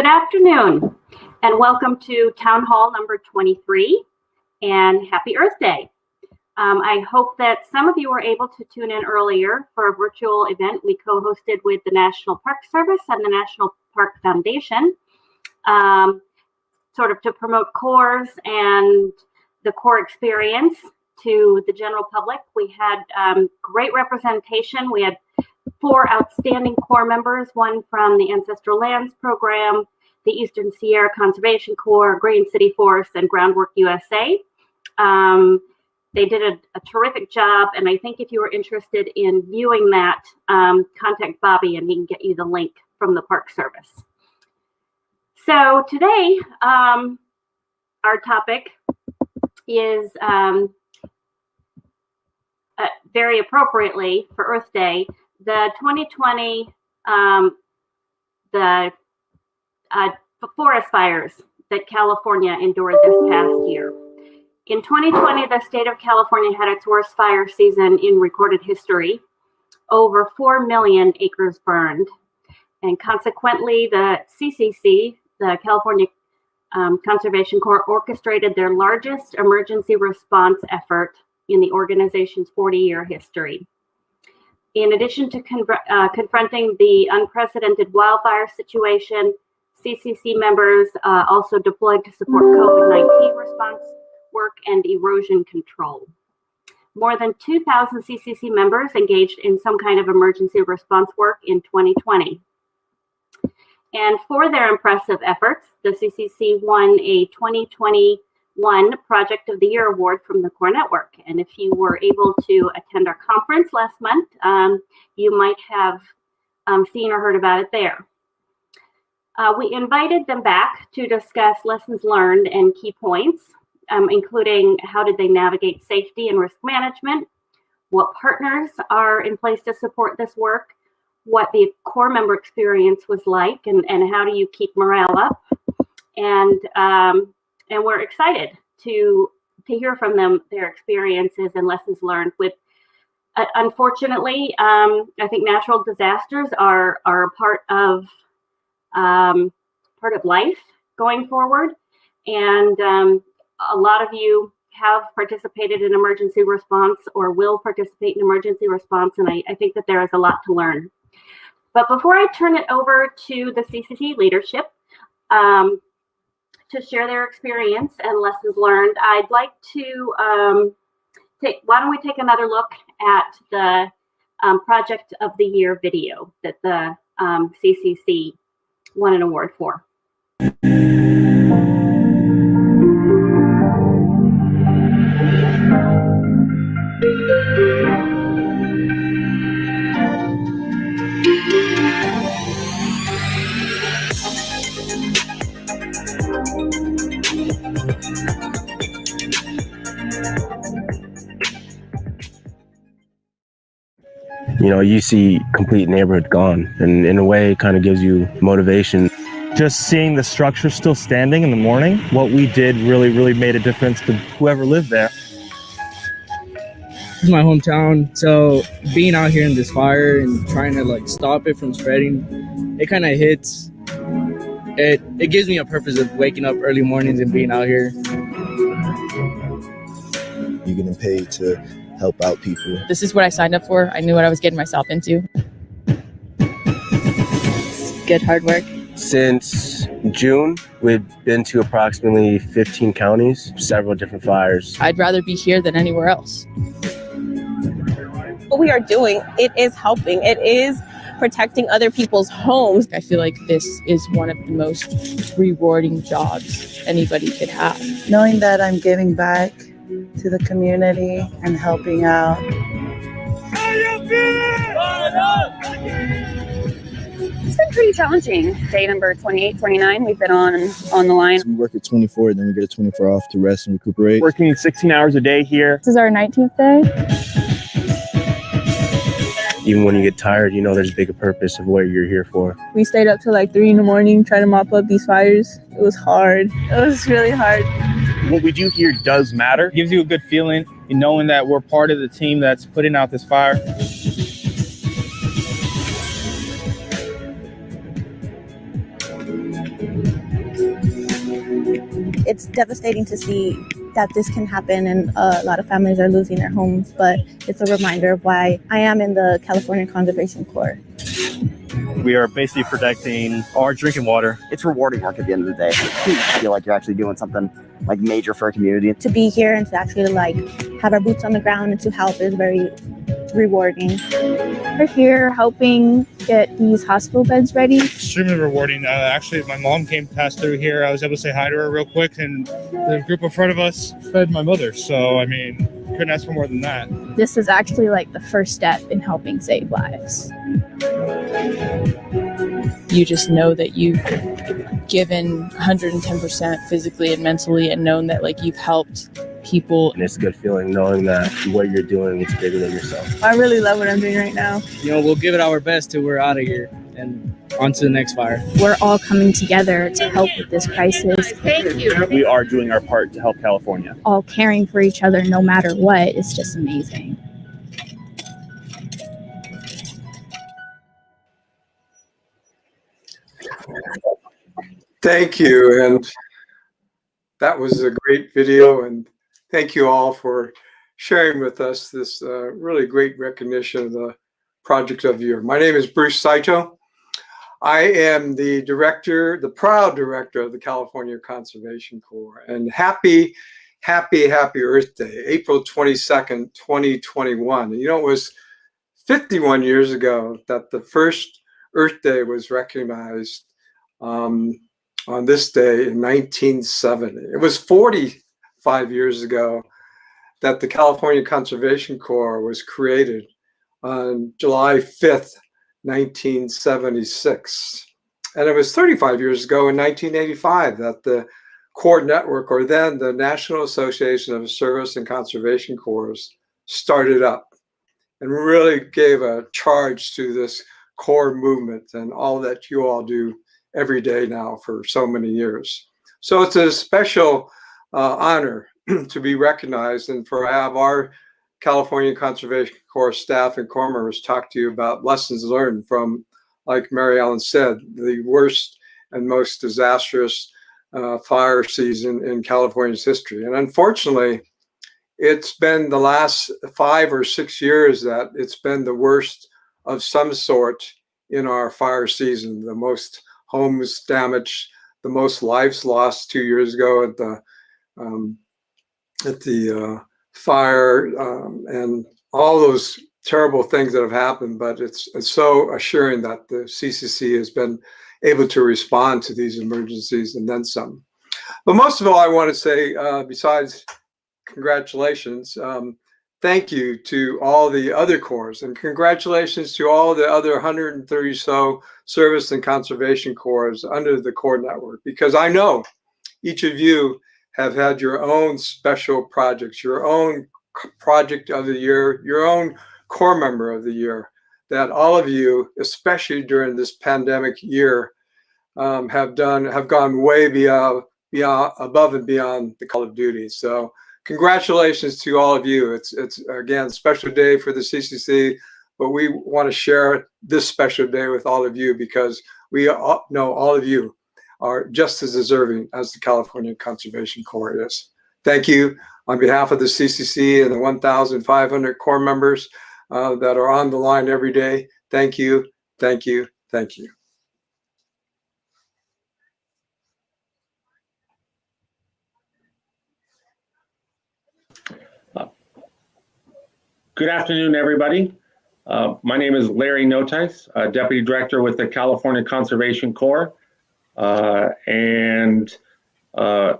afternoon, and welcome to Town Hall number 23, and happy Earth Day. I hope that some of you were able to tune in earlier for a virtual event we co-hosted with the National Park Service and the National Park Foundation, sort of to promote CORS and the CORE experience to the general public. We had great representation. We had 4 outstanding CORE members, one from the Ancestral Lands Program, the Eastern Sierra Conservation Corps, Green City Forest, and Groundwork USA. They did a terrific job, and I think if you are interested in viewing that, contact Bobby and he can get you the link from the Park Service. So today, our topic is very appropriately for Earth Day, the 2020 forest fires that California endured this past year. In 2020, the state of California had its worst fire season in recorded history. Over 4 million acres burned. And consequently, the CCC, the California Conservation Corps, orchestrated their largest emergency response effort in the organization's 40-year history. In addition to confronting the unprecedented wildfire situation, CCC members also deployed to support COVID-19 response work and erosion control. More than 2,000 CCC members engaged in some kind of emergency response work in 2020. And for their impressive efforts, the CCC won a 2021 Project of the Year award from the CORE Network. And if you were able to attend our conference last month, you might have seen or heard about it there. We invited them back to discuss lessons learned and key points, including how did they navigate safety and risk management, what partners are in place to support this work, what the CORE member experience was like, and how do you keep morale up. And we're excited to hear from them, their experiences and lessons learned with, unfortunately, I think natural disasters are a part of life going forward. And a lot of you have participated in emergency response or will participate in emergency response. And I think that there is a lot to learn. But before I turn it over to the CCC leadership to share their experience and lessons learned, I'd like to why don't we take another look at the Project of the Year video that the CCC won an award for. You know, you see complete neighborhood gone, and in a way it kind of gives you motivation. Just seeing the structure still standing in the morning, what we did really made a difference to whoever lived there. This is my hometown, so being out here in this fire and trying to stop it from spreading, it kind of hits. It gives me a purpose of waking up early mornings and being out here. You're getting paid to help out people. This is what I signed up for. I knew what I was getting myself into. It's good hard work. Since June, we've been to approximately 15 counties, several different fires. I'd rather be here than anywhere else. What we are doing, it is helping. It is protecting other people's homes. I feel like this is one of the most rewarding jobs anybody could have. Knowing that I'm giving back to the community and helping out. It's been pretty challenging. Day number 28, 29, we've been on the line. We work at 24, then we get a 24 off to rest and recuperate. Working 16 hours a day here. This is our 19th day. Even when you get tired, you know there's a bigger purpose of what you're here for. We stayed up till 3 in the morning trying to mop up these fires. It was hard. It was really hard. What we do here does matter. It gives you a good feeling in knowing that we're part of the team that's putting out this fire. devastating to see that this can happen, and a lot of families are losing their homes, but it's a reminder of why I am in the California Conservation Corps. We are basically protecting our drinking water. It's rewarding work at the end of the day. You feel like you're actually doing something like major for a community. To be here and to actually like have our boots on the ground and to help is very rewarding. We're here helping get these hospital beds ready. Extremely rewarding. Actually, my mom came past through here. I was able to say hi to her real quick, and the group in front of us fed my mother. So, I mean, couldn't ask for more than that. This is actually like the first step in helping save lives. You just know that you've given 110% physically and mentally, and known that like you've helped people. And it's a good feeling knowing that what you're doing is bigger than yourself. I really love what I'm doing right now. You know, we'll give it our best till we're out of here and on to the next fire. We're all coming together to help with this crisis. Thank you. We are doing our part to help California. All caring for each other no matter what. It's just amazing. Thank you. And that was a great video. And thank you all for sharing with us this really great recognition of the Project of the Year. My name is Bruce Saito. I am the director, the proud director of the California Conservation Corps. And happy Earth Day, April 22nd, 2021. You know, it was 51 years ago that the first Earth Day was recognized on this day in 1970. It was 45 years ago that the California Conservation Corps was created on July 5th, 1976. And it was 35 years ago in 1985 that the Corps Network, or then the National Association of Service and Conservation Corps, started up and really gave a charge to this Corps movement and all that you all do every day now for so many years. So it's a special honor to be recognized and for have our California Conservation Corps staff and Corps members talk to you about lessons learned from, like Mary Ellen said, the worst and most disastrous fire season in California's history. And unfortunately, it's been the last 5 or 6 years that it's been the worst of some sort in our fire season. The most homes damaged, the most lives lost 2 years ago at the fire, and all those terrible things that have happened. But it's so assuring that the CCC has been able to respond to these emergencies and then some. But most of all, I want to say, besides congratulations, thank you to all the other corps, and congratulations to all the other 130 so service and conservation corps under the Corps Network, because I know each of you have had your own special projects, your own project of the year, your own Corps member of the year, that all of you, especially during this pandemic year, have gone way beyond above and beyond the call of duty. So congratulations to all of you. It's again a special day for the CCC, but we want to share this special day with all of you because we all know all of you are just as deserving as the California Conservation Corps is. Thank you on behalf of the CCC and the 1,500 Corps members that are on the line every day. Thank you, thank you, thank you. Good afternoon, everybody. My name is Larry Notheis, Deputy Director with the California Conservation Corps, and am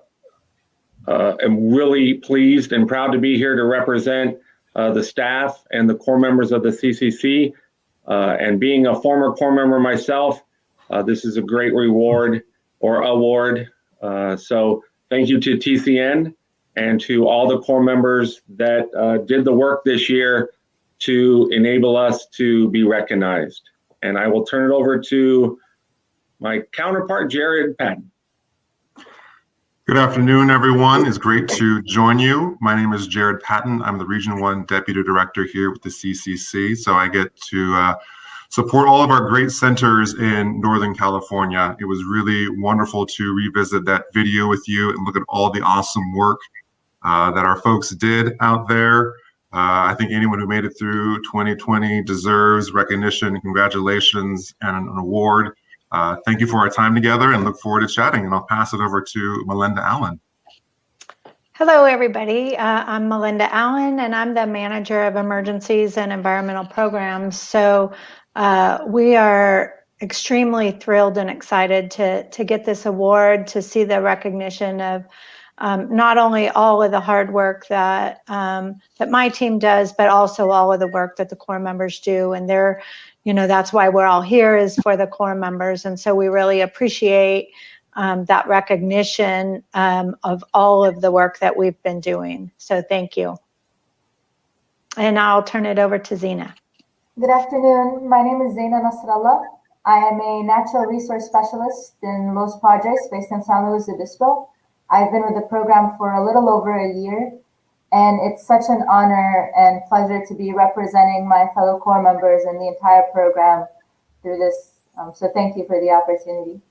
really pleased and proud to be here to represent the staff and the Corps members of the CCC. And being a former Corps member myself, this is a great reward or award. So thank you to TCN and to all the Corps members that did the work this year to enable us to be recognized. And I will turn it over to my counterpart, Jared Patton. Good afternoon, everyone. It's great to join you. My name is Jared Patton. I'm the Region 1 Deputy Director here with the CCC. So I get to support all of our great centers in Northern California. It was really wonderful to revisit that video with you and look at all the awesome work that our folks did out there. I think anyone who made it through 2020 deserves recognition, congratulations, and an award. Thank you for our time together and look forward to chatting. And I'll pass it over to Melinda Allen. Hello, everybody. I'm Melinda Allen, and I'm the Manager of Emergencies and Environmental Programs. So we are extremely thrilled and excited to get this award, to see the recognition of not only all of the hard work that that my team does, but also all of the work that the Corps members do. And they're, that's why we're all here, is for the Corps members. And so we really appreciate that recognition of all of the work that we've been doing. So thank you. And I'll turn it over to Zina. Good afternoon. My name is Zaina Nasrallah. I am a natural resource specialist in Los Padres based in San Luis Obispo. I've been with the program for a little over a year, and it's such an honor and pleasure to be representing my fellow Corps members and the entire program through this. So thank you for the opportunity.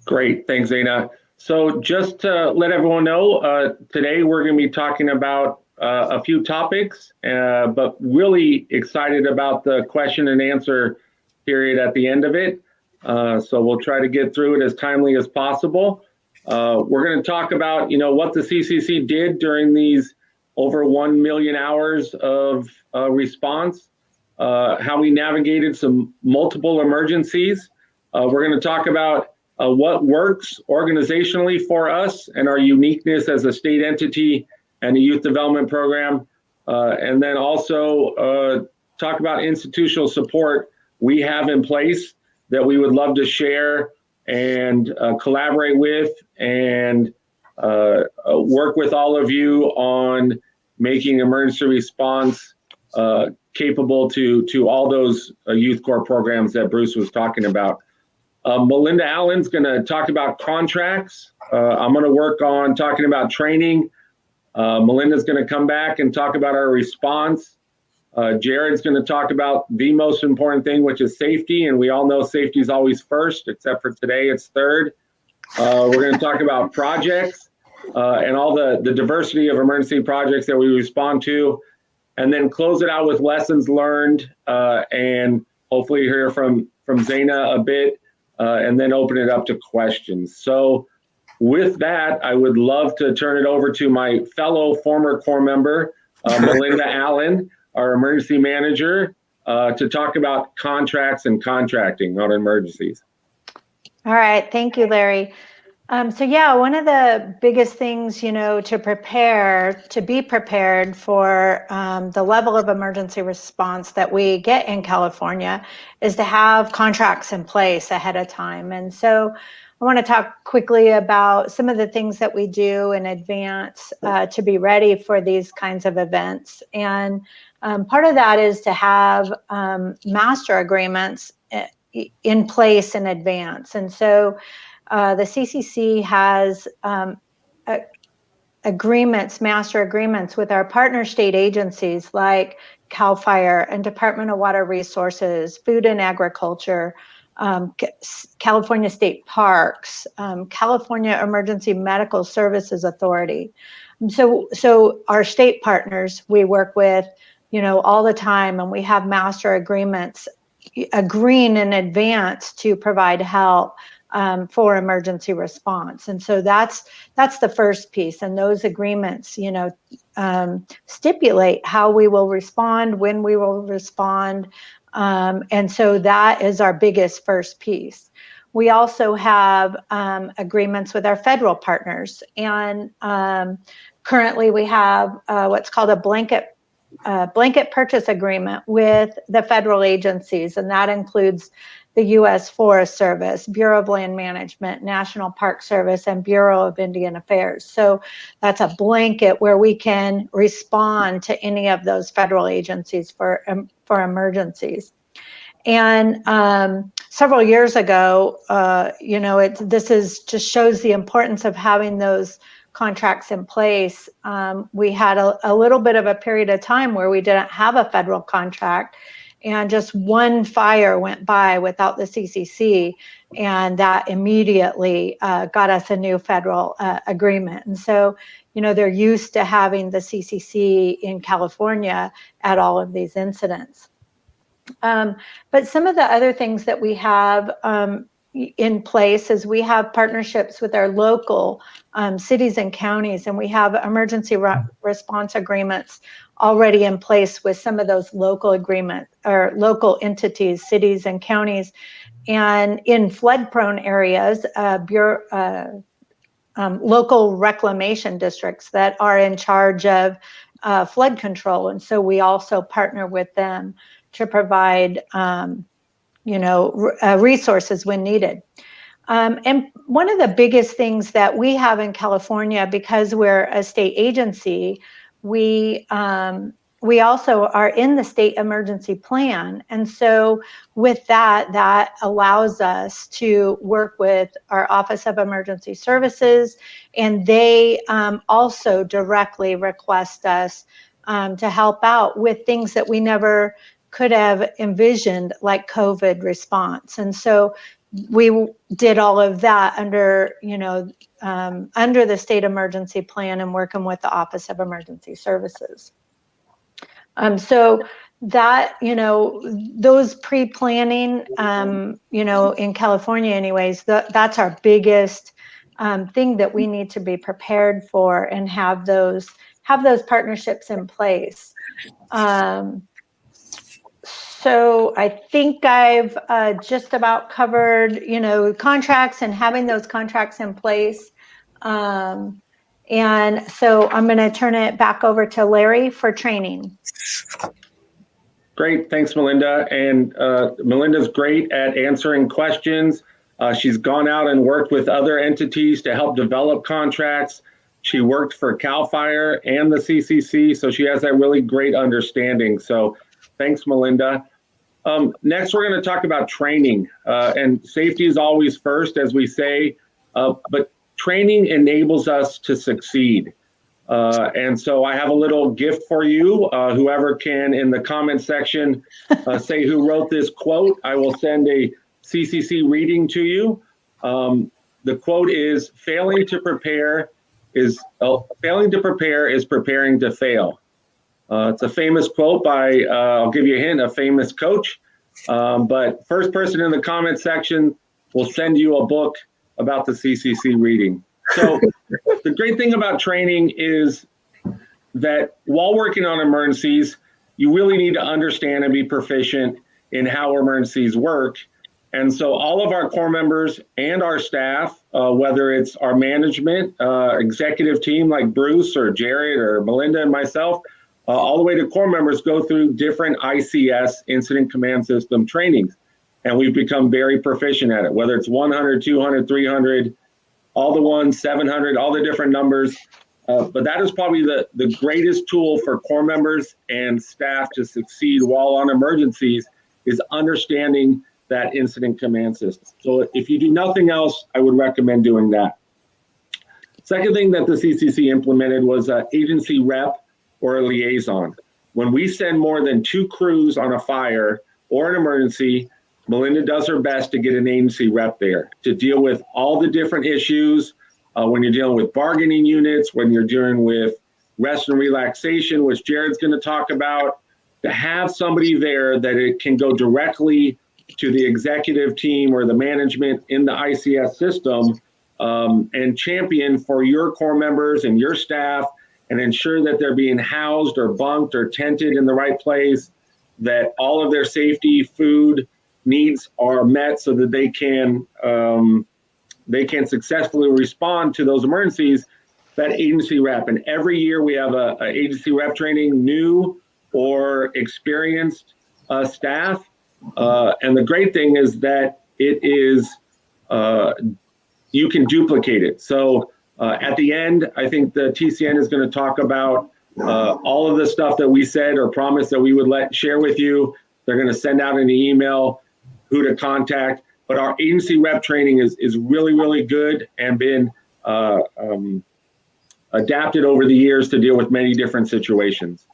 Great, thanks, Zaina. So just to let everyone know, today we're going to be talking about a few topics, but really excited about the question and answer period at the end of it. So we'll try to get through it as timely as possible. We're going to talk about, what the CCC did during these over 1 million hours of response, how we navigated some multiple emergencies. We're going to talk about what works organizationally for us and our uniqueness as a state entity and a youth development program. And then also talk about institutional support we have in place that we would love to share and collaborate with and work with all of you on making emergency response capable to all those Youth Corps programs that Bruce was talking about. Melinda Allen's going to talk about contracts. I'm going to work on talking about training. Melinda's going to come back and talk about our response. Jared's going to talk about the most important thing, which is safety. And we all know safety is always first, except for today, it's third. We're going to talk about projects and all the diversity of emergency projects that we respond to. And then close it out with lessons learned and hopefully hear from Zaina a bit. And then open it up to questions. So with that, I would love to turn it over to my fellow former Corps member, Melinda Allen, our emergency manager, to talk about contracts and contracting on emergencies. All right, thank you, Larry. So yeah, one of the biggest things, to be prepared for the level of emergency response that we get in California is to have contracts in place ahead of time. And so I want to talk quickly about some of the things that we do in advance to be ready for these kinds of events. And part of that is to have master agreements in place in advance. And so the CCC has master agreements with our partner state agencies like CAL FIRE and Department of Water Resources, Food and Agriculture, California State Parks, California Emergency Medical Services Authority. So our state partners we work with, all the time, and we have master agreements agreeing in advance to provide help for emergency response. And so that's the first piece. And those agreements, stipulate how we will respond, when we will respond. And so that is our biggest first piece. We also have agreements with our federal partners. And currently we have what's called a blanket purchase agreement with the federal agencies. And that includes the U.S. Forest Service, Bureau of Land Management, National Park Service, and Bureau of Indian Affairs. So that's a blanket where we can respond to any of those federal agencies for emergencies. And several years ago, this just shows the importance of having those contracts in place. We had a little bit of a period of time where we didn't have a federal contract. and just one fire went by without the CCC, and that immediately got us a new federal agreement. And so, they're used to having the CCC in California at all of these incidents. But some of the other things that we have in place is we have partnerships with our local cities and counties, and we have emergency response agreements already in place with some of those local agreements or local entities, cities and counties. And in flood-prone areas, local reclamation districts that are in charge of flood control. And so we also partner with them to provide resources when needed. And one of the biggest things that we have in California, because we're a state agency, we also are in the state emergency plan. And so with that allows us to work with our Office of Emergency Services, and they also directly request us to help out with things that we never could have envisioned, like COVID response. And so we did all of that under the state emergency plan and working with the Office of Emergency Services. So that, those pre-planning, in California anyways, that's our biggest thing that we need to be prepared for and have those partnerships in place. So I think I've just about covered, contracts and having those contracts in place. And so I'm going to turn it back over to Larry for training. Great. Thanks, Melinda. And Melinda's great at answering questions. She's gone out and worked with other entities to help develop contracts. She worked for CAL FIRE and the CCC, so she has that really great understanding. So thanks, Melinda. Next, we're going to talk about training. And safety is always first, as we say, but training enables us to succeed. And so I have a little gift for you. Whoever can in the comment section say who wrote this quote, I will send a CCC reading to you. The quote is, failing to prepare is preparing to fail. It's a famous quote by, I'll give you a hint, a famous coach. But first person in the comment section will send you a book about the CCC reading. So the great thing about training is that while working on emergencies, you really need to understand and be proficient in how emergencies work. And so all of our Corps members and our staff, whether it's our management, executive team like Bruce or Jared or Melinda and myself, all the way to Corps members, go through different ICS, Incident Command System trainings. And we've become very proficient at it, whether it's 100, 200, 300, all the ones, 700, all the different numbers. But that is probably the greatest tool for Corps members and staff to succeed while on emergencies, is understanding that Incident Command System. So if you do nothing else, I would recommend doing that. Second thing that the CCC implemented was an agency rep or a liaison. When we send more than 2 crews on a fire or an emergency, Melinda does her best to get an agency rep there to deal with all the different issues. When you're dealing with bargaining units, when you're dealing with rest and relaxation, which Jared's going to talk about, to have somebody there that it can go directly to the executive team or the management in the ICS system and champion for your Corps members and your staff, and ensure that they're being housed or bunked or tented in the right place, that all of their safety, food needs are met so that they can successfully respond to those emergencies. That agency rep, and every year we have a agency rep training, new or experienced staff. And the great thing is that it is, you can duplicate it. So at the end, I think the TCN is going to talk about all of the stuff that we said or promised that we would share with you. They're going to send out an email who to contact. But our agency rep training is really, really good and been adapted over the years to deal with many different situations.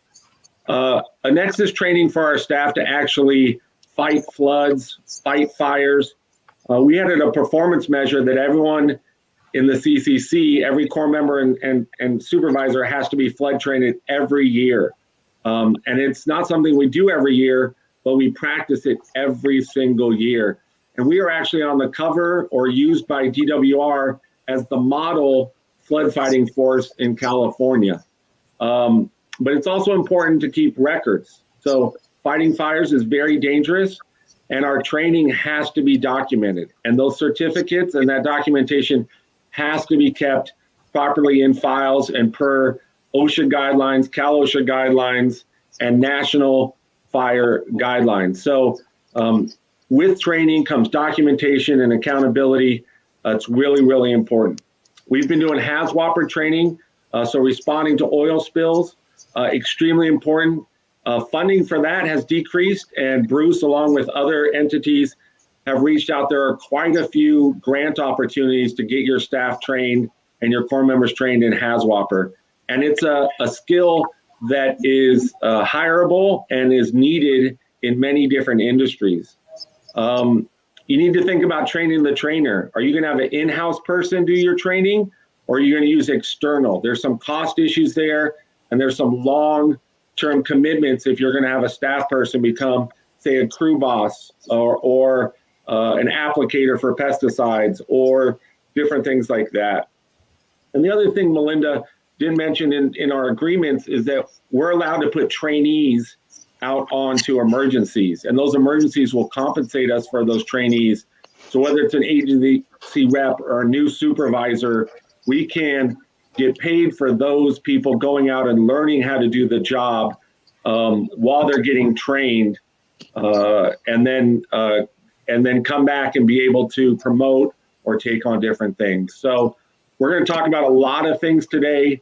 Next is training for our staff to actually fight floods, fight fires. We had a performance measure that everyone in the CCC, every Corps member and supervisor has to be flood trained every year. And it's not something we do every year, but we practice it every single year. And we are actually on the cover or used by DWR as the model flood fighting force in California. But it's also important to keep records. So fighting fires is very dangerous, and our training has to be documented. And those certificates and that documentation has to be kept properly in files and per OSHA guidelines, Cal OSHA guidelines, and national fire guidelines. So with training comes documentation and accountability. It's really, really important. We've been doing HAZWOPER training, so responding to oil spills, extremely important. Funding for that has decreased, and Bruce, along with other entities, have reached out. There are quite a few grant opportunities to get your staff trained and your Corps members trained in HAZWOPER. And it's a skill that is hireable and is needed in many different industries. You need to think about training the trainer. Are you going to have an in-house person do your training, or are you going to use external? There's some cost issues there, and there's some long-term commitments if you're going to have a staff person become, say, a crew boss or an applicator for pesticides or different things like that. And the other thing Melinda didn't mention in our agreements is that we're allowed to put trainees out onto emergencies, and those emergencies will compensate us for those trainees. So whether it's an agency rep or a new supervisor, we can get paid for those people going out and learning how to do the job while they're getting trained, and then come back and be able to promote or take on different things. So we're going to talk about a lot of things today.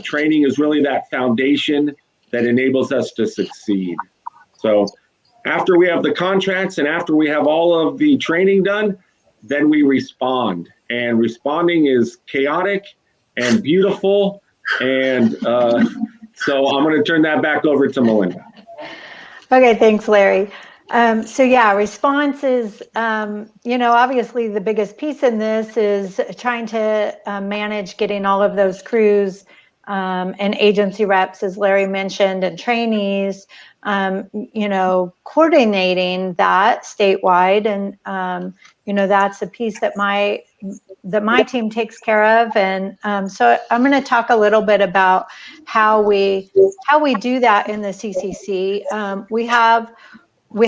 Training is really that foundation that enables us to succeed. So after we have the contracts and after we have all of the training done, then we respond. And responding is chaotic and beautiful. And so I'm going to turn that back over to Melinda. Okay, thanks, Larry. So yeah, response is, obviously the biggest piece in this is trying to manage getting all of those crews and agency reps, as Larry mentioned, and trainees, coordinating that statewide. And, that's a piece that my team takes care of. And so I'm going to talk a little bit about how we do that in the CCC. We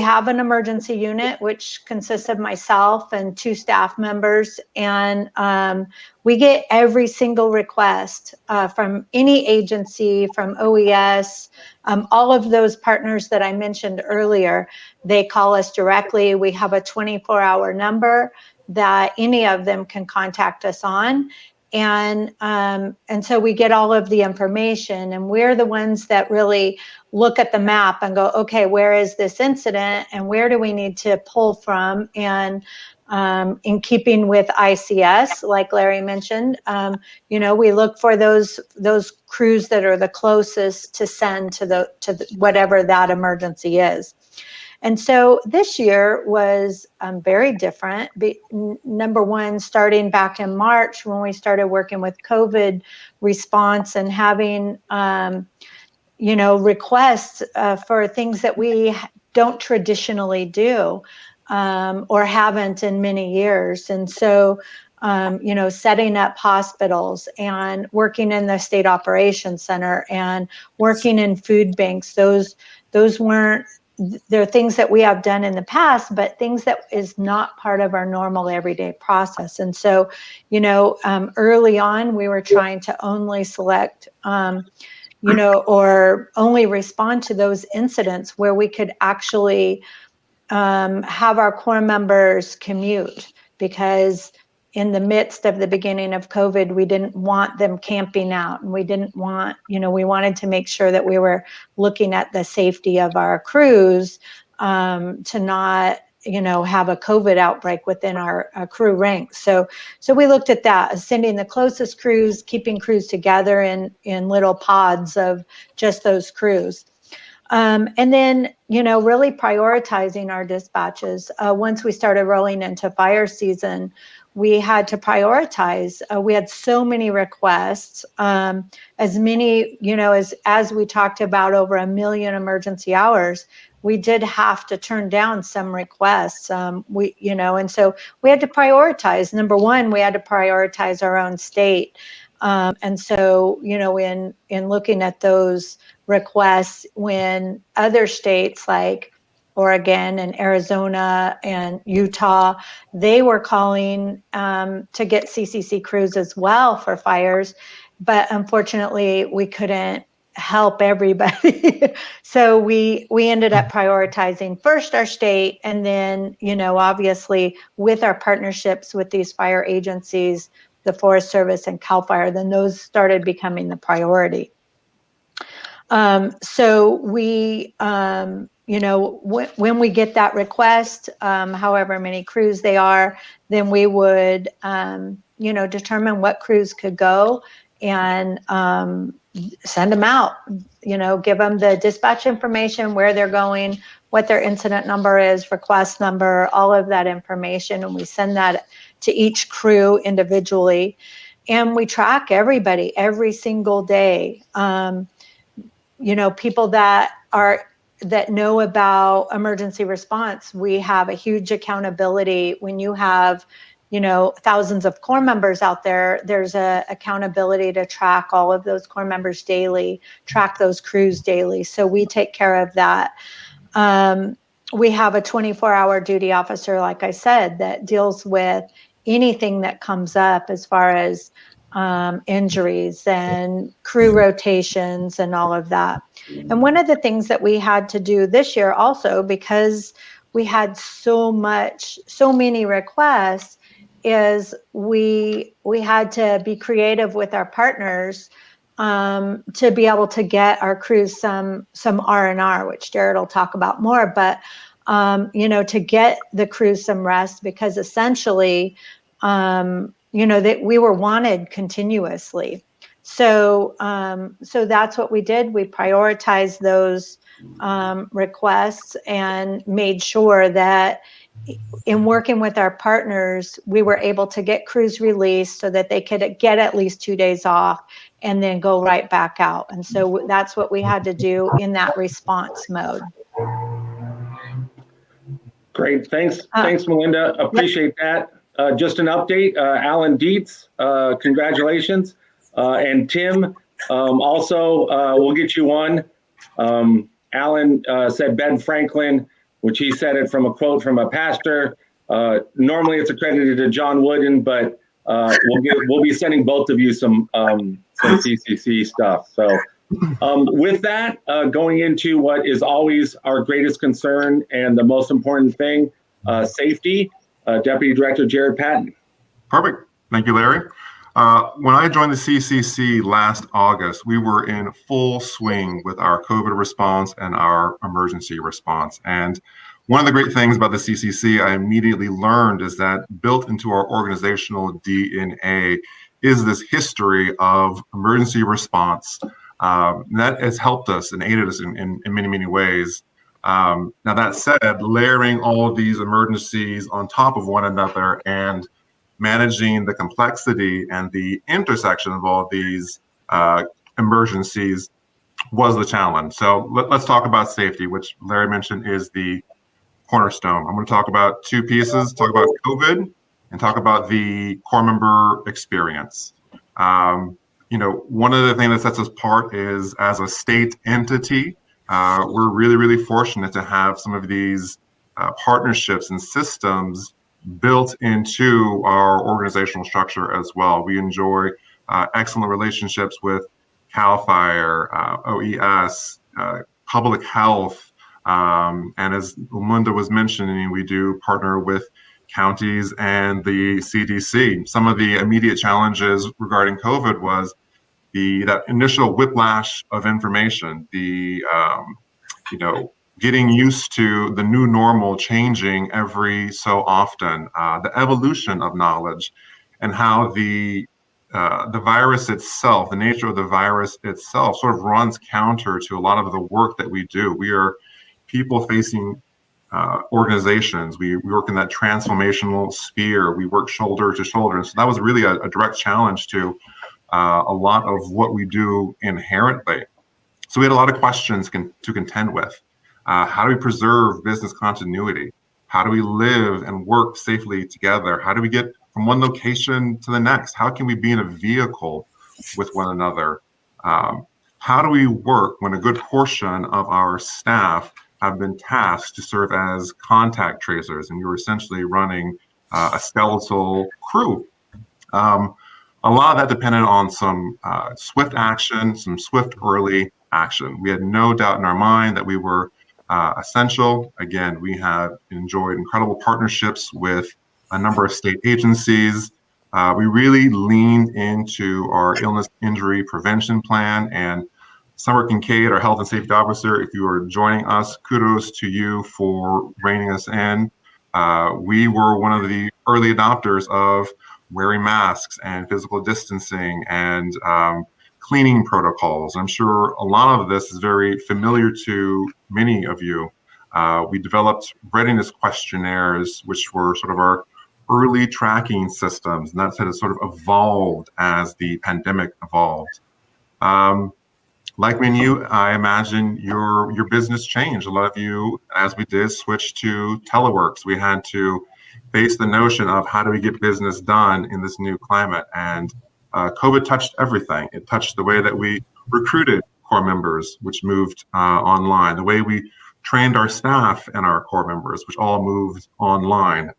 have an emergency unit, which consists of myself and 2 staff members. And we get every single request from any agency, from OES, all of those partners that I mentioned earlier. They call us directly. We have a 24-hour number that any of them can contact us on. And so we get all of the information, and we're the ones that really look at the map and go, okay, where is this incident and where do we need to pull from? And in keeping with ICS, like Larry mentioned, we look for those crews that are the closest to send to whatever that emergency is. And so this year was very different. Number one, starting back in March when we started working with COVID response and having, requests for things that we don't traditionally do or haven't in many years. And so, setting up hospitals and working in the state operations center and working in food banks, those weren't, there are things that we have done in the past, but things that is not part of our normal everyday process. And so, early on, we were trying to only select, or only respond to those incidents where we could actually have our Corps members commute, because in the midst of the beginning of COVID, we didn't want them camping out, and we didn't want, we wanted to make sure that we were looking at the safety of our crews to not, have a COVID outbreak within our crew ranks. So we looked at that, sending the closest crews, keeping crews together in little pods of just those crews. And then, really prioritizing our dispatches. Once we started rolling into fire season, we had to prioritize. We had so many requests, as many, as we talked about, over 1 million emergency hours. We did have to turn down some requests. And so we had to prioritize. Number one, we had to prioritize our own state. And so, in looking at those requests, when other states like Oregon and Arizona and Utah, they were calling to get CCC crews as well for fires, but unfortunately we couldn't help everybody. So we ended up prioritizing first our state, and then, obviously with our partnerships with these fire agencies, the Forest Service and CAL FIRE, then those started becoming the priority. So we, when we get that request, however many crews they are, then we would, determine what crews could go and send them out, give them the dispatch information, where they're going, what their incident number is, request number, all of that information. And we send that to each crew individually. And we track everybody every single day. People that know about emergency response, we have a huge accountability. When you have, thousands of Corps members out there, there's a accountability to track all of those Corps members daily, track those crews daily. So we take care of that. We have a 24-hour duty officer, like I said, that deals with anything that comes up as far as injuries and crew rotations and all of that. And one of the things that we had to do this year also, because we had so many requests, is we had to be creative with our partners to be able to get our crews some R&R, which Jared will talk about more, but to get the crews some rest, because essentially that we were wanted continuously. So that's what we did. We prioritized those requests and made sure that in working with our partners, we were able to get crews released so that they could get at least 2 days off and then go right back out. And so that's what we had to do in that response mode. Great. Thanks, Melinda. Appreciate that. Just an update, Alan Dietz, congratulations. And Tim, also, we'll get you one. Alan said Ben Franklin, which he said it from a quote from a pastor. Normally it's accredited to John Wooden, but we'll be sending both of you some CCC stuff. So with that, going into what is always our greatest concern and the most important thing, safety, Deputy Director Jared Patton. Perfect. Thank you, Larry. When I joined the CCC last August, we were in full swing with our COVID response and our emergency response. And one of the great things about the CCC I immediately learned is that built into our organizational DNA is this history of emergency response. That has helped us and aided us in many, many ways. Now, that said, layering all of these emergencies on top of one another and managing the complexity and the intersection of all of these emergencies was the challenge. So let's talk about safety, which Larry mentioned is the cornerstone. I'm going to talk about two pieces, talk about COVID and talk about the Corps member experience. One of the things that sets us apart is as a state entity, we're really, really fortunate to have some of these partnerships and systems built into our organizational structure as well. We enjoy excellent relationships with CAL FIRE, OES, public health, and as Melinda was mentioning, we do partner with counties and the CDC. Some of the immediate challenges regarding COVID was that initial whiplash of information, getting used to the new normal changing every so often, the evolution of knowledge, and how the the virus itself, the nature of the virus itself, sort of runs counter to a lot of the work that we do. We are people-facing organizations. We work in that transformational sphere. We work shoulder to shoulder. And so that was really a direct challenge to a lot of what we do inherently. So we had a lot of questions to contend with. How do we preserve business continuity? How do we live and work safely together? How do we get from one location to the next? How can we be in a vehicle with one another? How do we work when a good portion of our staff have been tasked to serve as contact tracers, and we were essentially running a skeletal crew? A lot of that depended on some swift action, some swift early action. We had no doubt in our mind that we were essential. Again, we have enjoyed incredible partnerships with a number of state agencies. We really leaned into our illness injury prevention plan. And Summer Kincaid, our health and safety officer, if you are joining us, kudos to you for reining us in. We were one of the early adopters of wearing masks and physical distancing and cleaning protocols. I'm sure a lot of this is very familiar to many of you. We developed readiness questionnaires, which were sort of our early tracking systems, and that's how it sort of evolved as the pandemic evolved. Like many of you, I imagine your business changed. A lot of you, as we did, switched to teleworks. We had to face the notion of how do we get business done in this new climate. And COVID touched everything. It touched the way that we recruited core members, which moved online, the way we trained our staff and our core members, which all moved online.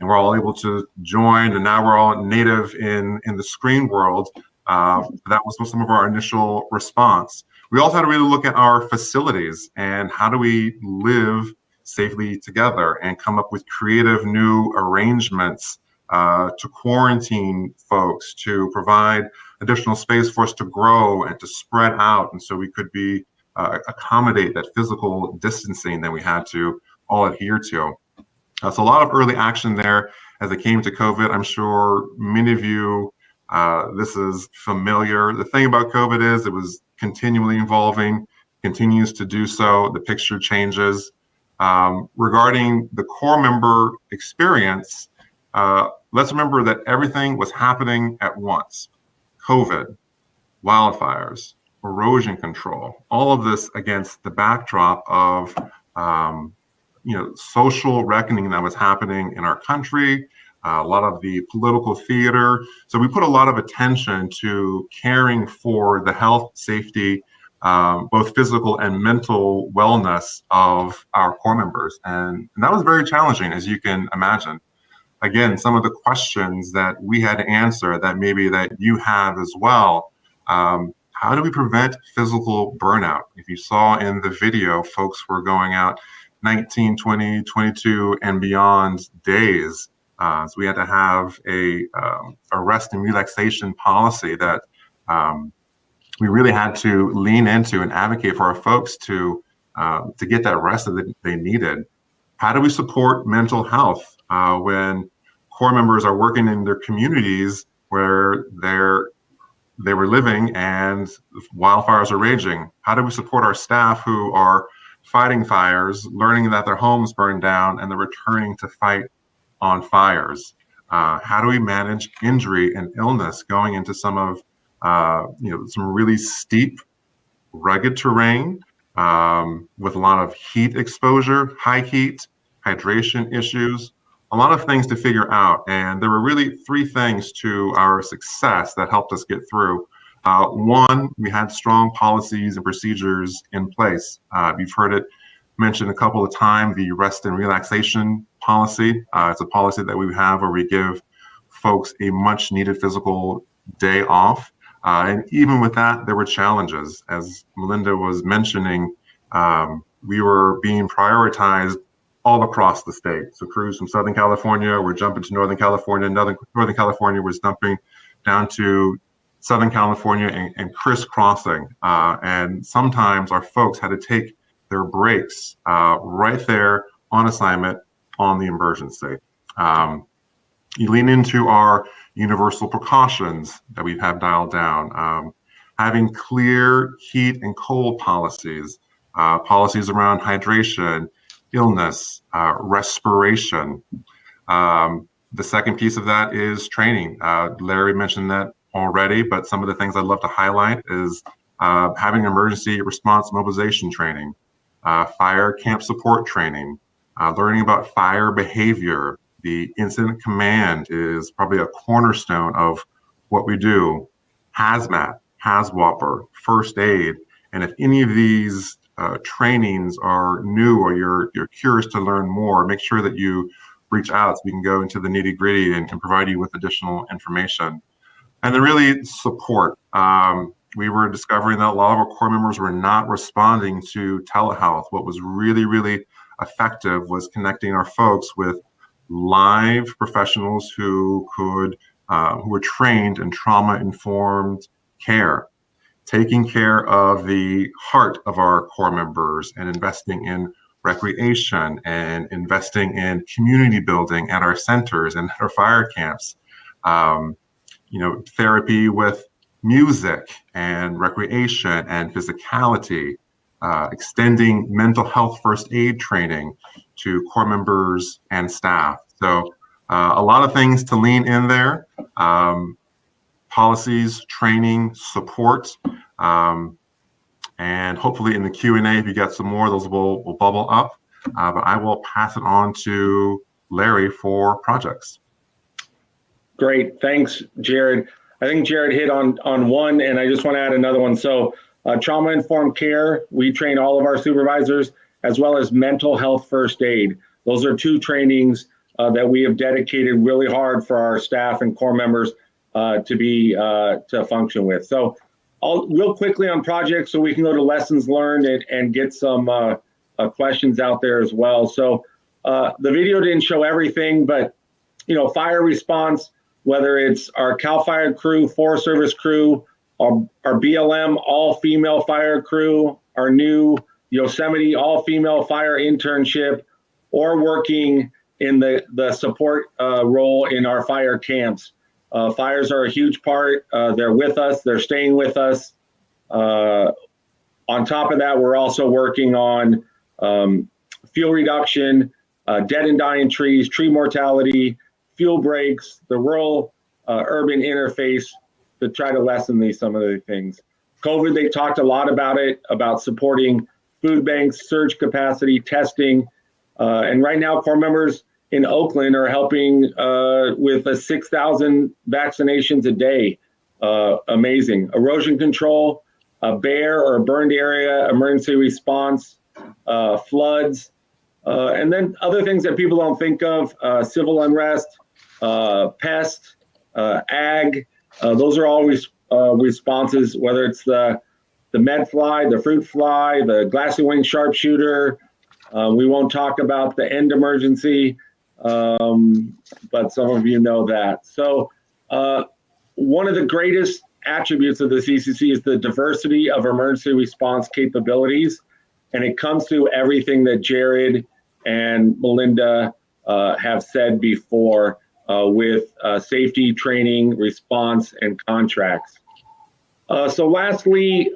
And we're all able to join, and now we're all native in the screen world. That was some of our initial response. We also had to really look at our facilities and how do we live safely together and come up with creative new arrangements to quarantine folks, to provide additional space for us to grow and to spread out. And so we could be accommodate that physical distancing that we had to all adhere to. So a lot of early action there as it came to COVID. I'm sure many of you, this is familiar. The thing about COVID is it was continually evolving, continues to do so. The picture changes. Regarding the core member experience, let's remember that everything was happening at once. COVID, wildfires, erosion control, all of this against the backdrop of social reckoning that was happening in our country, a lot of the political theater. So we put a lot of attention to caring for the health, safety, both physical and mental wellness of our core members. And that was very challenging, as you can imagine. Again, some of the questions that we had to answer that maybe that you have as well. How do we prevent physical burnout? If you saw in the video, folks were going out 19, 20, 22 and beyond days. So we had to have a rest and relaxation policy that we really had to lean into and advocate for our folks to get that rest that they needed. How do we support mental health when core members are working in their communities where they were living and wildfires are raging? How do we support our staff who are fighting fires, learning that their homes burned down and they're returning to fight on fires? How do we manage injury and illness going into some of some really steep, rugged terrain with a lot of heat exposure, high heat, hydration issues, a lot of things to figure out. And there were really three things to our success that helped us get through. One, we had strong policies and procedures in place. You've heard it mentioned a couple of times, the rest and relaxation policy. It's a policy that we have where we give folks a much needed physical day off. And even with that, there were challenges. As Melinda was mentioning, we were being prioritized all across the state. So crews from Southern California were jumping to Northern California. Northern California was dumping down to Southern California and crisscrossing. And sometimes our folks had to take their breaks right there on assignment on the emergency. You lean into our universal precautions that we have dialed down, having clear heat and cold policies, policies around hydration, illness, respiration. The second piece of that is training. Larry mentioned that already, but some of the things I'd love to highlight is having emergency response mobilization training, fire camp support training, learning about fire behavior. The incident command is probably a cornerstone of what we do. Hazmat, HAZWOPER, first aid. And if any of these trainings are new or you're curious to learn more, make sure that you reach out so we can go into the nitty gritty and can provide you with additional information. And then really support. We were discovering that a lot of our core members were not responding to telehealth. What was really, really effective was connecting our folks with live professionals who were trained in trauma-informed care, taking care of the heart of our core members and investing in recreation and investing in community building at our centers and at our fire camps. Therapy with music and recreation and physicality, extending mental health first aid training to core members and staff. So a lot of things to lean in there. Policies, training, support, and hopefully in the Q&A, if you got some more, those will bubble up. But I will pass it on to Larry for projects. Great, thanks, Jared. I think Jared hit on one, and I just want to add another one. So trauma-informed care, we train all of our supervisors, as well as mental health first aid. Those are two trainings that we have dedicated really hard for our staff and core members to function with. So I'll real quickly on projects so we can go to lessons learned and get some questions out there as well. So the video didn't show everything, but fire response, whether it's our CAL FIRE crew, Forest Service crew, our BLM all-female fire crew, our new Yosemite all-female fire internship, or working in the support role in our fire camps. Fires are a huge part. They're with us. They're staying with us. On top of that, we're also working on fuel reduction, dead and dying trees, tree mortality, fuel breaks, the rural urban interface to try to lessen some of the things. COVID, they talked a lot about it, about supporting food banks, surge capacity, testing. And right now, core members in Oakland are helping with 6,000 vaccinations a day. Amazing. Erosion control, a bare or burned area, emergency response, floods, and then other things that people don't think of, civil unrest, pest, ag. Those are all responses, whether it's the med fly, the fruit fly, the glassy winged sharpshooter. We won't talk about the end emergency, but some of you know that. So one of the greatest attributes of the CCC is the diversity of emergency response capabilities. And it comes through everything that Jared and Melinda have said before with safety, training, response, and contracts. So lastly,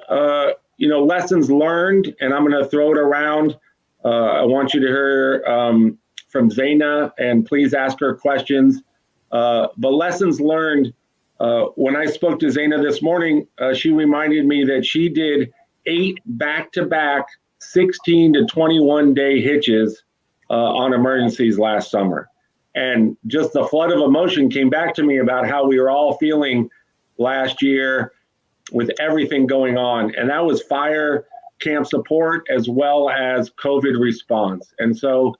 lessons learned, and I'm going to throw it around. I want you to hear from Zaina, and please ask her questions. But lessons learned, when I spoke to Zaina this morning, she reminded me that she did 8 back-to-back 16 to 21 day hitches on emergencies last summer. And just the flood of emotion came back to me about how we were all feeling last year with everything going on. And that was fire camp support as well as COVID response. And so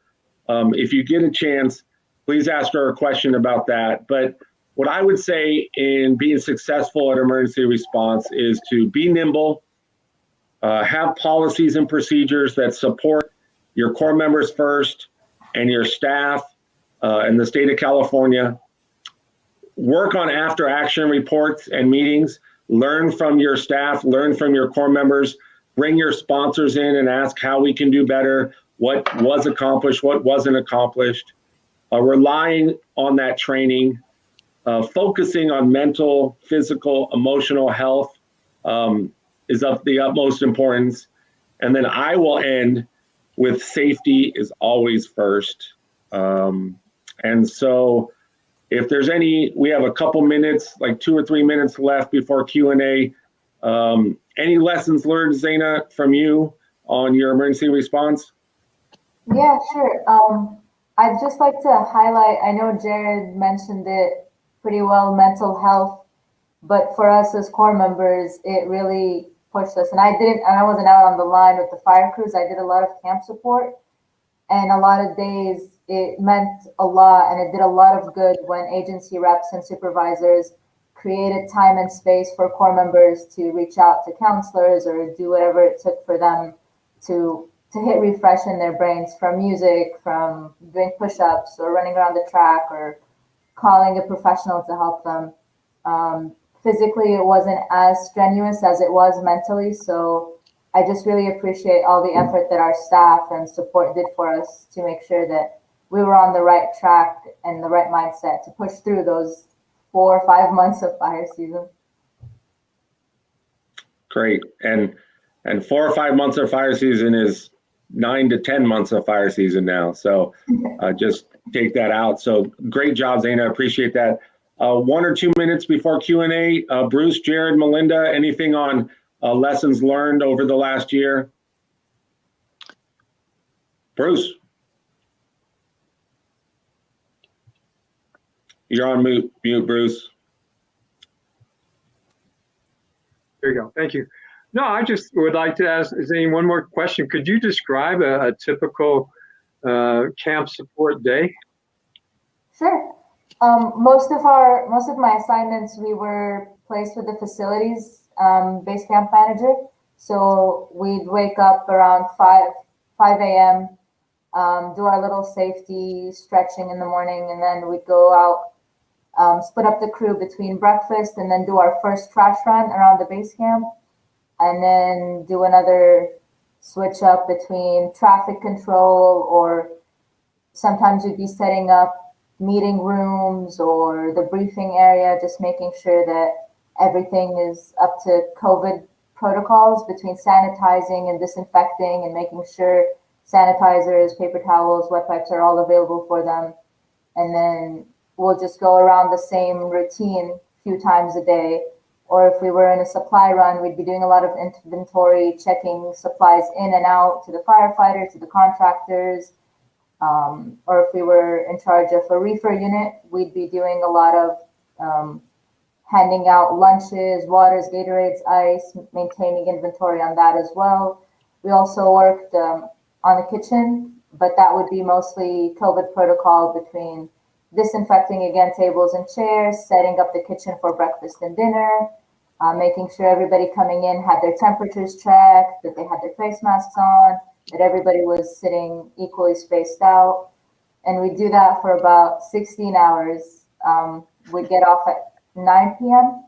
if you get a chance, please ask her a question about that. But what I would say in being successful at emergency response is to be nimble, have policies and procedures that support your core members first and your staff in the state of California. Work on after action reports and meetings. Learn from your staff, learn from your core members, bring your sponsors in and ask how we can do better, what was accomplished, what wasn't accomplished. Relying on that training. focusing on mental, physical, emotional health is of the utmost importance. And then I will end with safety is always first. And so if there's we have a couple minutes, like 2 or 3 minutes left before Q&A. Any lessons learned, Zaina, from you on your emergency response? Yeah, sure. I'd just like to highlight, I know Jared mentioned it pretty well, mental health, but for us as Corps members, it really pushed us. And I wasn't out on the line with the fire crews. I did a lot of camp support, and a lot of days it meant a lot, and it did a lot of good when agency reps and supervisors created time and space for Corps members to reach out to counselors or do whatever it took for them to hit refresh in their brains, from music, from doing push-ups or running around the track or calling a professional to help them. Physically, it wasn't as strenuous as it was mentally. So I just really appreciate all the effort that our staff and support did for us to make sure that we were on the right track and the right mindset to push through those 4 or 5 months of fire season. Great. And 4 or 5 months of fire season is 9 to 10 months of fire season now. So just take that out. So great job, Zaina. Appreciate that. 1 or 2 minutes before Q&A, Bruce, Jared, Melinda, anything on lessons learned over the last year? Bruce. You're on mute, Bruce. There you go. Thank you. No, I just would like to ask Zane one more question. Could you describe a typical camp support day? Sure. Most of my assignments, we were placed with the facilities base camp manager. So we'd wake up around 5 a.m., do our little safety stretching in the morning, and then we'd go out, split up the crew between breakfast and then do our first trash run around the base camp, and then do another switch up between traffic control, or sometimes we'd be setting up meeting rooms or the briefing area, just making sure that everything is up to COVID protocols between sanitizing and disinfecting and making sure sanitizers, paper towels, wet wipes are all available for them. And then we'll just go around the same routine a few times a day. Or if we were in a supply run, we'd be doing a lot of inventory, checking supplies in and out to the firefighters, to the contractors. Or if we were in charge of a reefer unit, we'd be doing a lot of handing out lunches, waters, Gatorades, ice, maintaining inventory on that as well. We also worked on the kitchen, but that would be mostly COVID protocol between disinfecting again tables and chairs, setting up the kitchen for breakfast and dinner, making sure everybody coming in had their temperatures checked, that they had their face masks on, that everybody was sitting equally spaced out. And we do that for about 16 hours. We get off at 9 p.m.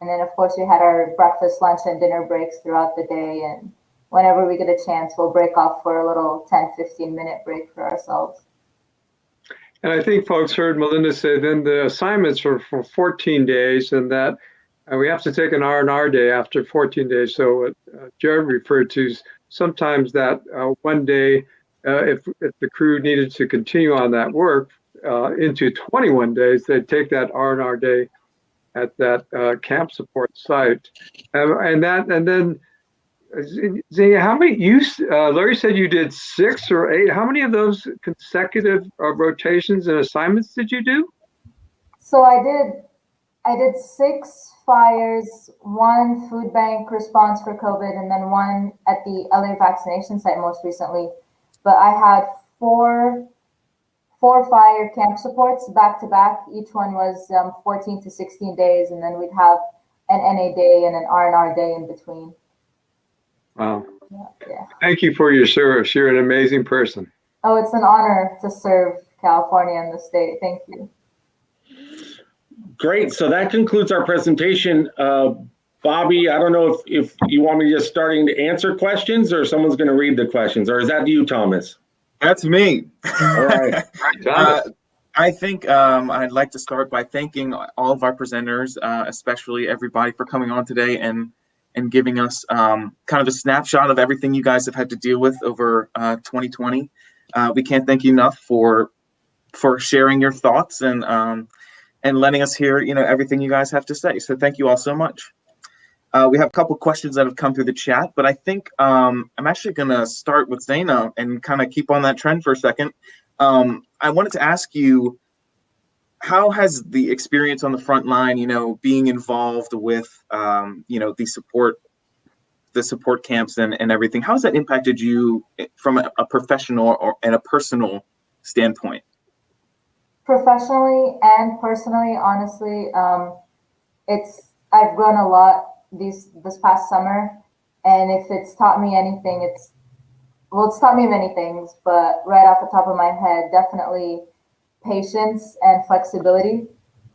And then of course we had our breakfast, lunch, and dinner breaks throughout the day. And whenever we get a chance, we'll break off for a little 10-15 minute break for ourselves. And I think folks heard Melinda say then the assignments are for 14 days, and that we have to take an R&R day after 14 days. So what Jared referred to, sometimes that one day, if the crew needed to continue on that work into 21 days, they'd take that R&R day at that camp support site. And then Zia, how many, Larry said you did 6 or 8. How many of those consecutive rotations and assignments did you do? So I did 6 fires, 1 food bank response for COVID, and then 1 at the LA vaccination site most recently. But I had 4 fire camp supports back to back. Each one was 14 to 16 days, and then we'd have an NA day and an R&R day in between. Wow. Yeah. Thank you for your service. You're an amazing person. Oh, it's an honor to serve California and the state. Thank you. Great. So that concludes our presentation. Bobby, I don't know if you want me just starting to answer questions, or someone's going to read the questions, or is that you, Thomas? That's me. All right. I think I'd like to start by thanking all of our presenters, especially everybody for coming on today and giving us kind of a snapshot of everything you guys have had to deal with over 2020. We can't thank you enough for sharing your thoughts and letting us hear everything you guys have to say. So thank you all so much. We have a couple questions that have come through the chat, but I think I'm actually going to start with Zaina and kind of keep on that trend for a second. I wanted to ask you, how has the experience on the front line, being involved with, the support camps and everything, how has that impacted you from a professional and a personal standpoint? Professionally and personally, honestly, I've grown a lot this past summer, and if it's taught me anything, it's taught me many things, but right off the top of my head, definitely patience and flexibility.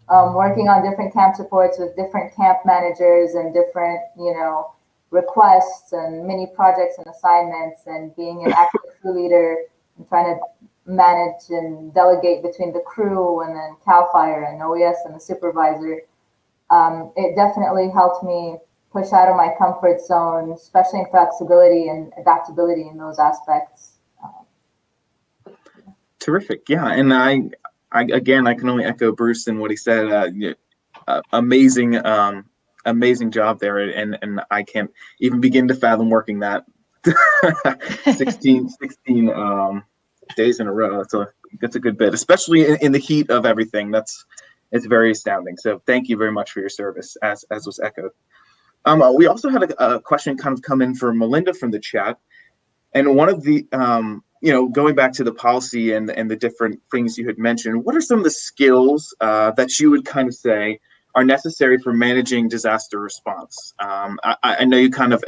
Working on different camp supports with different camp managers and different, requests and mini projects and assignments, and being an active crew leader and trying to manage and delegate between the crew and then CAL FIRE and OES and the supervisor. It definitely helped me push out of my comfort zone, especially in flexibility and adaptability in those aspects. Terrific. Yeah. And I can only echo Bruce and what he said. Amazing job there. And I can't even begin to fathom working that 16 days in a row. That's a good bit, especially in the heat of everything. It's very astounding. So thank you very much for your service, as was echoed. We also had a question kind of come in for Melinda from the chat. And one of the, going back to the policy and the different things you had mentioned, what are some of the skills that you would kind of say are necessary for managing disaster response? I know you kind of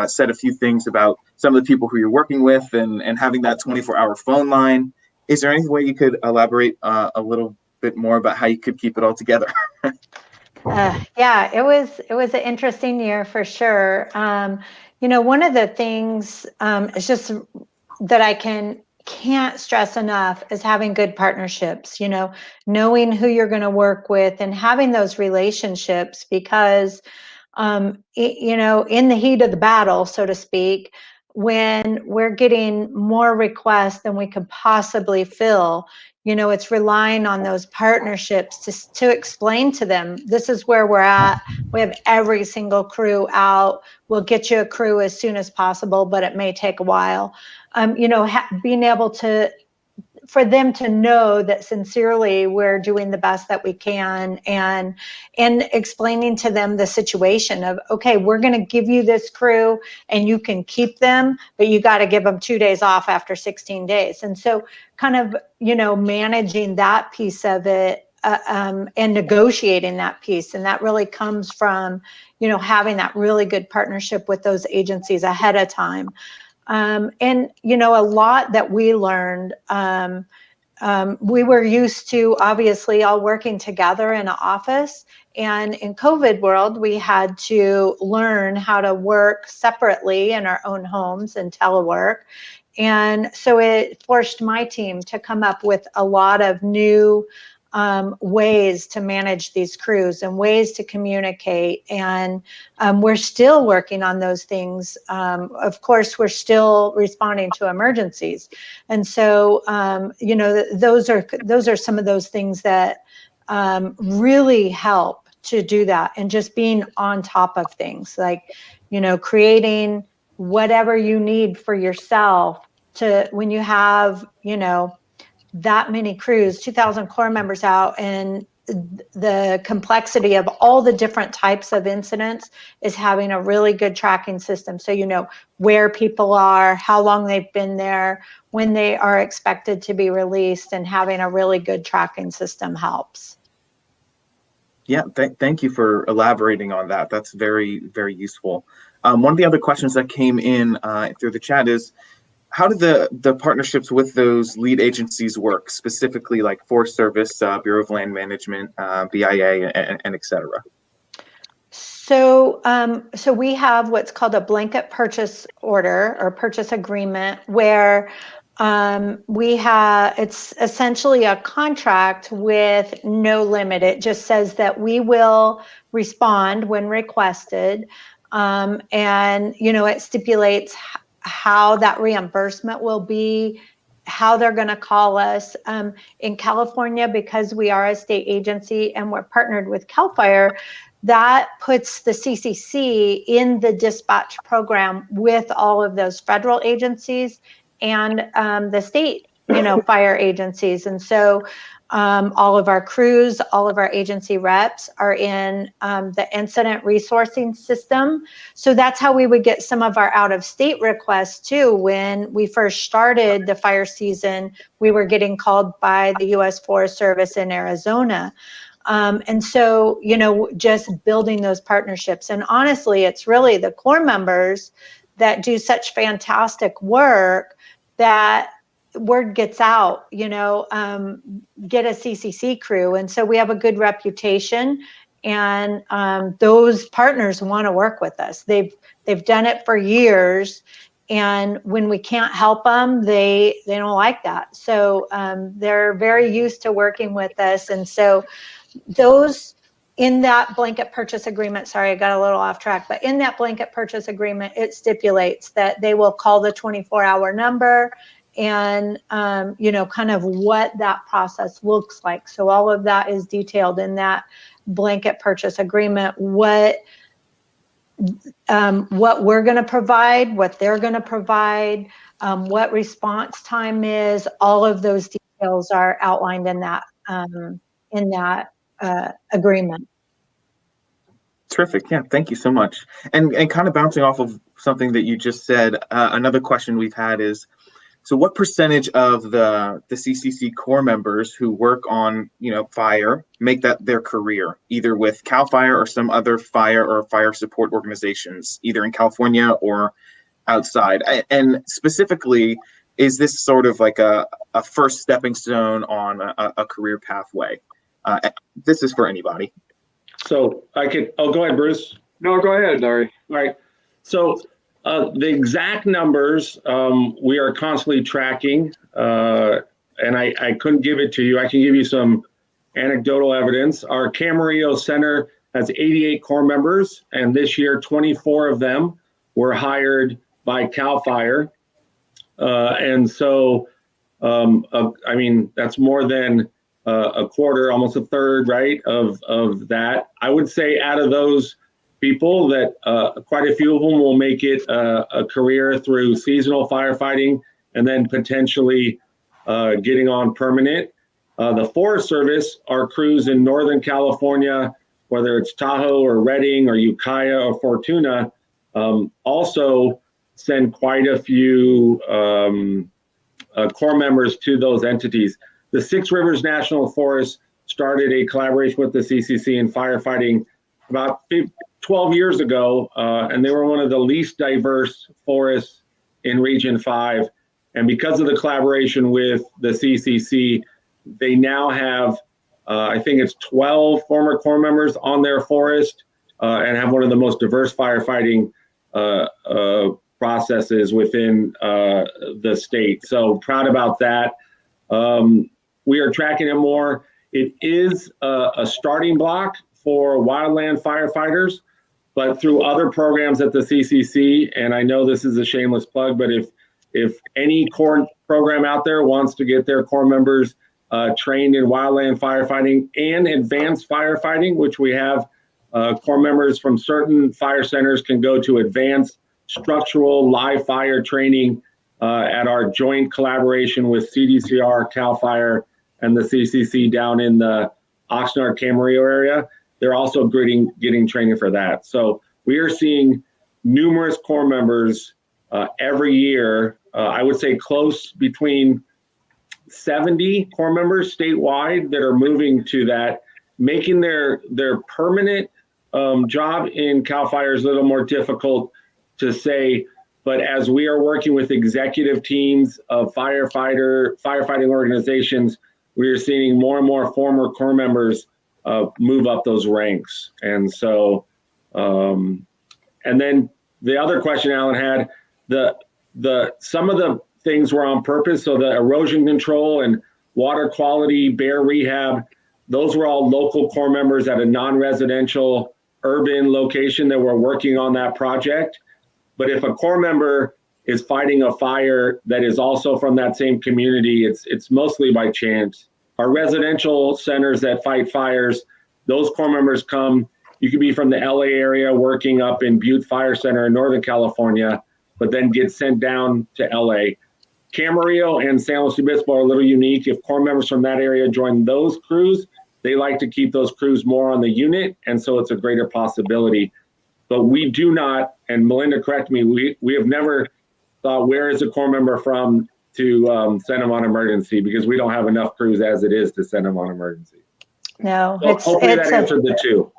said a few things about some of the people who you're working with and having that 24-hour phone line. Is there any way you could elaborate a little bit more about how you could keep it all together? Yeah, it was an interesting year for sure. One of the things is just that I can't stress enough is having good partnerships, knowing who you're going to work with and having those relationships, because, in the heat of the battle, so to speak, when we're getting more requests than we could possibly fill, it's relying on those partnerships to explain to them, this is where we're at. We have every single crew out. We'll get you a crew as soon as possible, but it may take a while. Being able for them to know that sincerely we're doing the best that we can, and explaining to them the situation of, okay, we're going to give you this crew and you can keep them, but you got to give them 2 days off after 16 days. And so kind of, managing that piece of it and negotiating that piece. And that really comes from, having that really good partnership with those agencies ahead of time. And, a lot that we learned, we were used to obviously all working together in an office, and in COVID world, we had to learn how to work separately in our own homes and telework. And so it forced my team to come up with a lot of new ways to manage these crews and ways to communicate. And we're still working on those things. Of course, we're still responding to emergencies. And so, those are some of those things that really help to do that. And just being on top of things, like, creating whatever you need for yourself to, when you have, that many crews, 2,000 Corps members out, and the complexity of all the different types of incidents, is having a really good tracking system. So where people are, how long they've been there, when they are expected to be released, and having a really good tracking system helps. Yeah, thank you for elaborating on that. That's very, very useful. One of the other questions that came in through the chat is, how do the partnerships with those lead agencies work, specifically like Forest Service, Bureau of Land Management, BIA, and et cetera? So we have what's called a blanket purchase order or purchase agreement, where it's essentially a contract with no limit. It just says that we will respond when requested. And, it stipulates how that reimbursement will be, how they're going to call us. In California, because we are a state agency and we're partnered with CAL FIRE, that puts the CCC in the dispatch program with all of those federal agencies and the state, fire agencies. And so all of our crews, all of our agency reps are in the incident resourcing system. So that's how we would get some of our out-of-state requests too. When we first started the fire season, we were getting called by the U.S. Forest Service in Arizona. And so, just building those partnerships. And honestly, it's really the Corps members that do such fantastic work that word gets out, get a CCC crew. And so we have a good reputation, and those partners want to work with us. They've done it for years. And when we can't help them, they don't like that. So they're very used to working with us. And so those in that blanket purchase agreement, sorry, I got a little off track, but in that blanket purchase agreement, it stipulates that they will call the 24-hour number and, kind of what that process looks like. So all of that is detailed in that blanket purchase agreement, what we're going to provide, what they're going to provide, what response time is. All of those details are outlined in that agreement. Terrific. Yeah, thank you so much. And kind of bouncing off of something that you just said, another question we've had is, so what percentage of the CCC Corps members who work on, fire make that their career, either with CAL FIRE or some other fire or fire support organizations, either in California or outside? And specifically, is this sort of like a first stepping stone on a career pathway? This is for anybody. So go ahead, Bruce. No, go ahead, Larry. All right. So the exact numbers we are constantly tracking, and I couldn't give it to you. I can give you some anecdotal evidence. Our Camarillo Center has 88 Corps members, and this year 24 of them were hired by CAL FIRE. And so, that's more than a quarter, almost a third, right, of that. I would say out of those people that quite a few of them will make it a career through seasonal firefighting and then potentially getting on permanent. The Forest Service, our crews in Northern California, whether it's Tahoe or Redding or Ukiah or Fortuna, also send quite a few Corps members to those entities. The Six Rivers National Forest started a collaboration with the CCC in firefighting about 12 years ago, and they were one of the least diverse forests in Region 5. And because of the collaboration with the CCC, they now have, I think it's 12 former Corps members on their forest and have one of the most diverse firefighting processes within the state. So proud about that. We are tracking it more. It is a starting block for wildland firefighters, but through other programs at the CCC, and I know this is a shameless plug, but if any Corps program out there wants to get their Corps members trained in wildland firefighting and advanced firefighting, which we have Corps members from certain fire centers can go to advanced structural live fire training at our joint collaboration with CDCR, CAL FIRE, and the CCC down in the Oxnard Camarillo area. They're also getting training for that. So we are seeing numerous Corps members every year. I would say close between 70 Corps members statewide that are moving to that, making their permanent job in CAL FIRE is a little more difficult to say. But as we are working with executive teams of firefighting organizations, we are seeing more and more former Corps members move up those ranks. And so, and then the other question Alan had, some of the things were on purpose. So the erosion control and water quality, bear rehab, those were all local Corps members at a non-residential urban location that were working on that project. But if a Corps member is fighting a fire that is also from that same community, it's mostly by chance. Our residential centers that fight fires, those Corps members come. You could be from the LA area working up in Butte Fire Center in Northern California, but then get sent down to LA. Camarillo and San Luis Obispo are a little unique. If Corps members from that area join those crews, they like to keep those crews more on the unit, and so it's a greater possibility. But we do not, and Melinda, correct me, we have never thought, where is a Corps member from to send them on emergency, because we don't have enough crews as it is to send them on emergency. No, So hopefully that answered the two.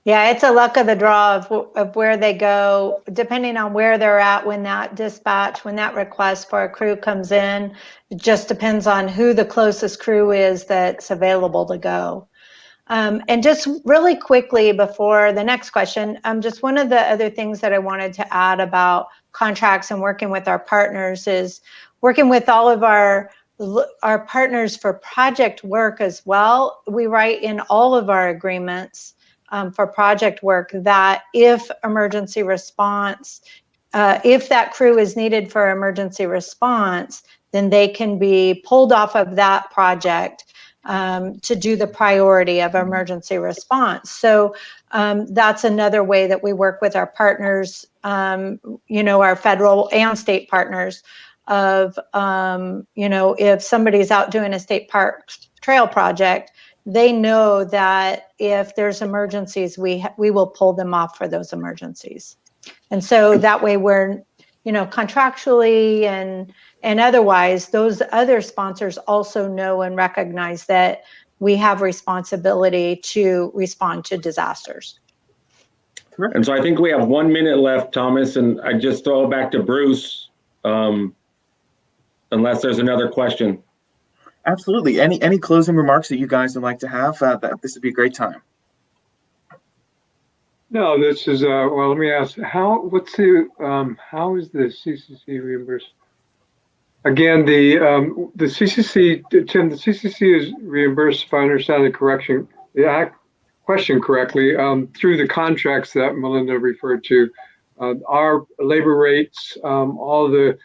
Yeah, it's a luck of the draw of where they go, depending on where they're at when that dispatch, when that request for a crew comes in. It just depends on who the closest crew is that's available to go. And just really quickly before the next question, just one of the other things that I wanted to add about contracts and working with our partners is working with all of our partners for project work as well. We write in all of our agreements for project work that if emergency response, if that crew is needed for emergency response, then they can be pulled off of that project to do the priority of emergency response. So that's another way that we work with our partners, our federal and state partners of, if somebody's out doing a state park trail project, they know that if there's emergencies, we will pull them off for those emergencies. And so that way we're, contractually and otherwise, those other sponsors also know and recognize that we have responsibility to respond to disasters. And so I think we have 1 minute left, Thomas, and I just throw it back to Bruce, unless there's another question. Absolutely. Any closing remarks that you guys would like to have? This would be a great time. No, this is well. Let me ask. How is the CCC reimbursed? Again, the CCC, Tim, the CCC is reimbursed, if I understand the question correctly, through the contracts that Melinda referred to. Our labor rates, all the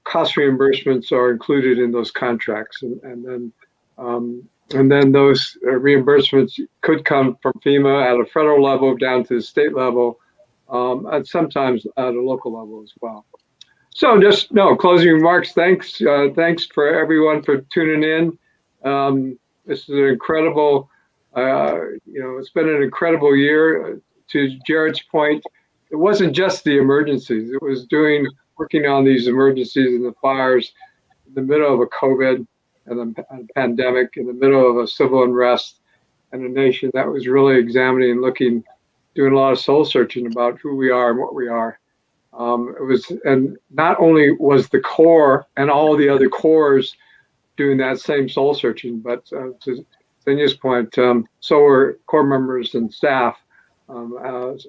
cost reimbursements are included in those contracts, and then those reimbursements could come from FEMA at a federal level down to the state level, and sometimes at a local level as well. So closing remarks. Thanks for everyone for tuning in. This is an incredible, it's been an incredible year. To Jared's point, it wasn't just the emergencies. It was working on these emergencies and the fires in the middle of a COVID and a pandemic, in the middle of a civil unrest and a nation that was really examining and doing a lot of soul searching about who we are and what we are. And not only was the Corps and all the other corps doing that same soul searching, but to Zenya's point, so were Corps members and staff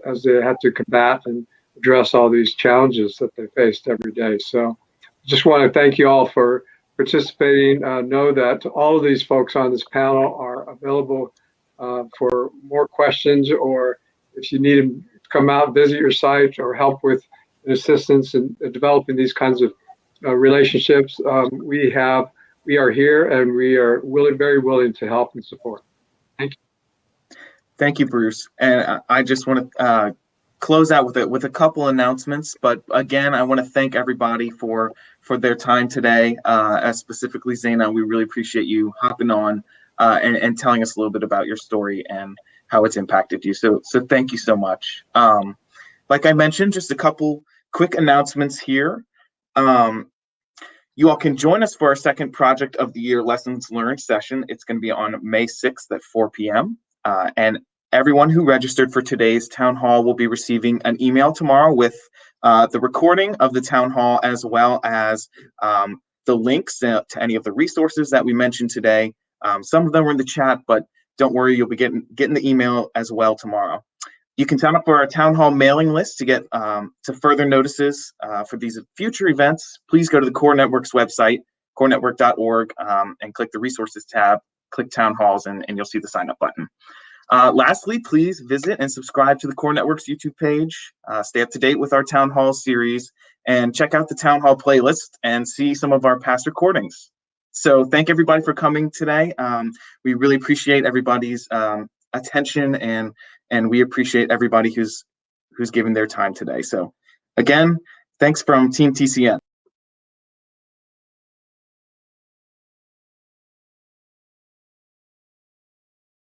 as they had to combat and address all these challenges that they faced every day. So just want to thank you all for participating. Know that all of these folks on this panel are available for more questions, or if you need to come out, visit your site, or help with assistance in developing these kinds of relationships. We are here, and we are very willing to help and support. Thank you. Thank you, Bruce. And I just want to close out with a couple announcements. But again, I want to thank everybody for their time today. Specifically, Zaina, we really appreciate you hopping on and telling us a little bit about your story and how it's impacted you. So thank you so much. Like I mentioned, just a couple quick announcements here. You all can join us for our second Project of the Year Lessons Learned session. It's going to be on May 6th at 4 p.m. And everyone who registered for today's town hall will be receiving an email tomorrow with the recording of the town hall, as well as the links to any of the resources that we mentioned today. Some of them are in the chat, but don't worry, you'll be getting the email as well tomorrow. You can sign up for our town hall mailing list to get to further notices for these future events. Please go to the Core Network's website, corenetwork.org, and click the resources tab, click town halls, and you'll see the sign up button. Lastly, please visit and subscribe to the Core Network's YouTube page. Stay up to date with our town hall series and check out the town hall playlist and see some of our past recordings. So thank everybody for coming today. We really appreciate everybody's attention, and we appreciate everybody who's given their time today. So again, thanks from Team TCN.